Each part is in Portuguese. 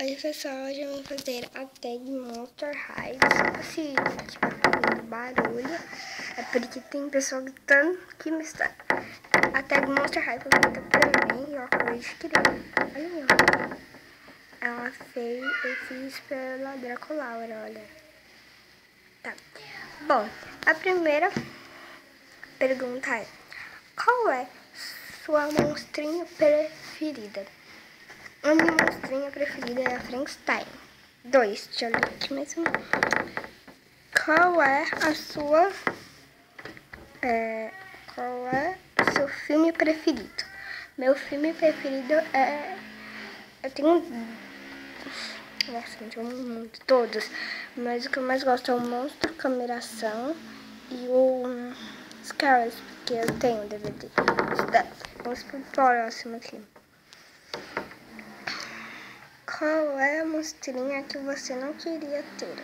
Oi pessoal, hoje vamos fazer a tag Monster High. Desculpa se estiver fazendo barulho, é porque tem pessoa gritando que me está. A tag Monster High foi feita pra mim e eu acabei de criar. Olha, ela fez, eu fiz pela Dracolaura, olha. Tá. Bom, a primeira pergunta é: qual é sua monstrinha preferida? A minha monstrinha preferida é a Frankenstein. 2, deixa eu ler aqui mesmo. Qual é a sua... qual é o seu filme preferido? Meu filme preferido é... Eu tenho... Nossa, eu tenho muito, todos. Mas o que eu mais gosto é o Monstro Cameração e o Scarlet, porque eu tenho DVD. Vamos pro próximo aqui. Qual é a monstrinha que você não queria ter?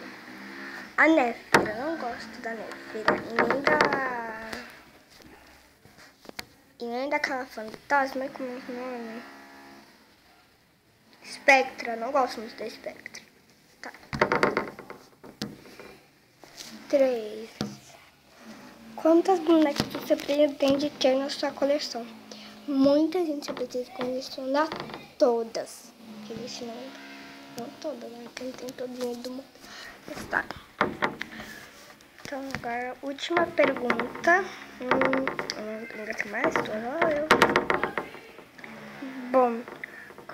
A Néfera. Eu não gosto da Néfera. E nem daquela fantasma. Como é que é o nome? Spectra. Não gosto muito da Spectra. Tá. 3. Quantas bonecas você pretende ter na sua coleção? Muita gente pretende colecionar todas. Porque não todas, né? Quem tem todinho do mundo. Mas tá. Então, agora, última pergunta. Ainda tem mais? Bom,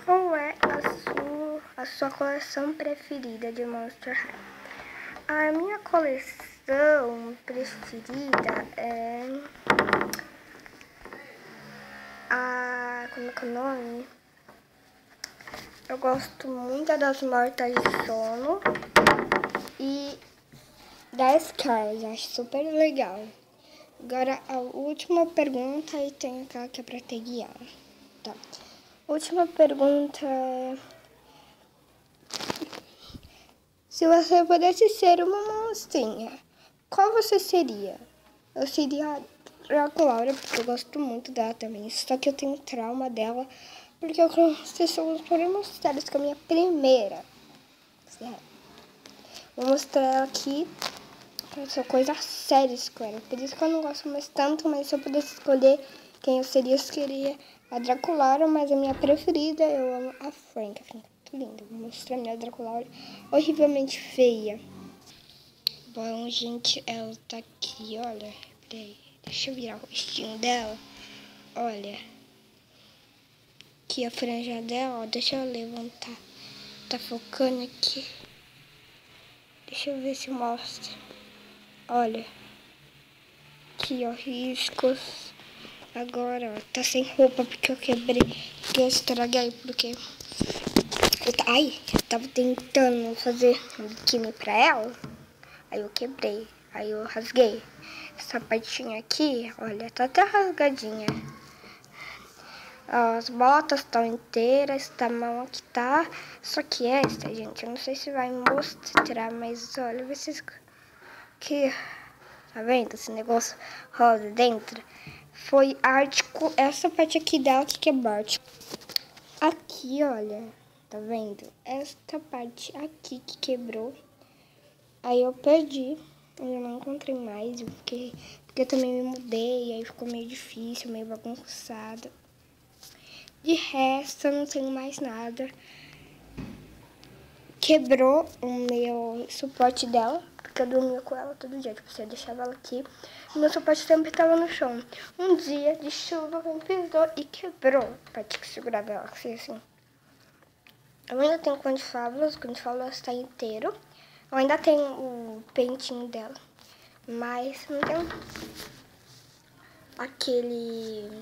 qual é a sua coleção preferida de Monster High? A minha coleção preferida é como é que é o nome? Eu gosto muito das Mortas de Sono e da Scarlet, acho super legal. Agora a última pergunta e tem aquela que é pra ter guiar. Tá. Última pergunta é: se você pudesse ser uma monstrinha, qual você seria? Eu seria a Dracolaura, porque eu gosto muito dela também. Só que eu tenho trauma dela, porque eu comecei os primeiros mistérios com a minha primeira. Vou mostrar ela aqui. Essa coisa séria com ela. Por isso que eu não gosto mais tanto, mas se eu pudesse escolher quem eu seria a Dracolaura, mas a minha preferida, eu amo a Frank. A Frank é muito linda. Vou mostrar a minha Dracolaura horrivelmente feia. Bom, gente, ela tá aqui, olha. Peraí, deixa eu virar o rostinho dela. Olha. Aqui a franja dela, ó. Deixa eu levantar. Tá focando aqui. Deixa eu ver se mostra. Olha. Aqui, ó, riscos. Agora, ó, tá sem roupa porque eu quebrei. Porque eu estraguei, porque... Ai, eu tava tentando fazer um biquíni pra ela. Aí eu quebrei. Aí eu rasguei. Essa partinha aqui, olha, tá até rasgadinha. As botas estão inteiras, a mão aqui tá. Só que essa, gente, eu não sei se vai mostrar, mas olha, vocês... Que... Tá vendo esse negócio rosa dentro? Foi ártico, essa parte aqui dela que quebrou. Aqui, olha, tá vendo? Esta parte aqui que quebrou. Aí eu perdi, eu não encontrei mais, porque eu também me mudei, aí ficou meio difícil, meio bagunçado. De resto, eu não tenho mais nada. Quebrou o meu suporte dela, porque eu dormia com ela todo dia. Tipo, você deixava ela aqui, e meu suporte sempre estava no chão. Um dia de chuva, alguém pisou e quebrou a parte que segurava ela, assim. Eu ainda tenho o cão de fábulas, o cão de fábulas está inteiro. Eu ainda tenho o pentinho dela, mas não tenho aquele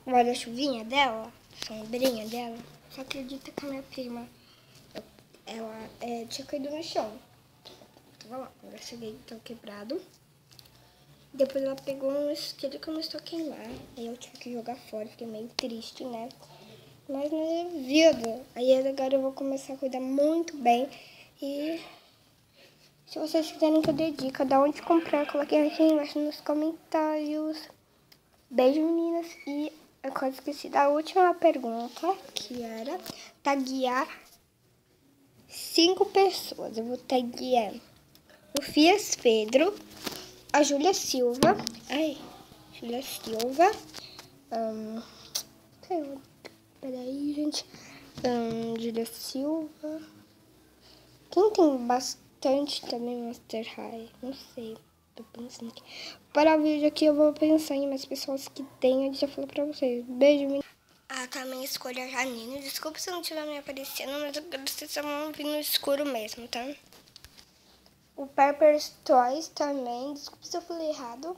guarda-chuvinha dela, sombrinha dela. Você acredita que a minha prima, ela tinha caído no chão. Tava lá, quando eu cheguei, tava quebrado. Depois ela pegou um isqueiro que começou a queimar. Aí eu tive que jogar fora, fiquei meio triste, né? Mas não é vida. Aí agora eu vou começar a cuidar muito bem. E se vocês quiserem que eu dê dica de onde comprar, coloquem aqui embaixo nos comentários. Beijo, meninas, e Eu quase esqueci da última pergunta, que era taguear 5 pessoas. Eu vou taguear o Fias Pedro, a Júlia Silva. Júlia Silva. Peraí, gente. Júlia Silva. Quem tem bastante também Monster High? Não sei. Tô pensando aqui. Para o vídeo aqui eu vou pensar em mais pessoas que tem. Eu já falei pra vocês. Beijo, menino. Também escolha a Janine. Desculpa se não estiver me aparecendo, mas eu quero que vocês estão vindo no escuro mesmo, tá? O Pepper's Toys também. Desculpa se eu falei errado.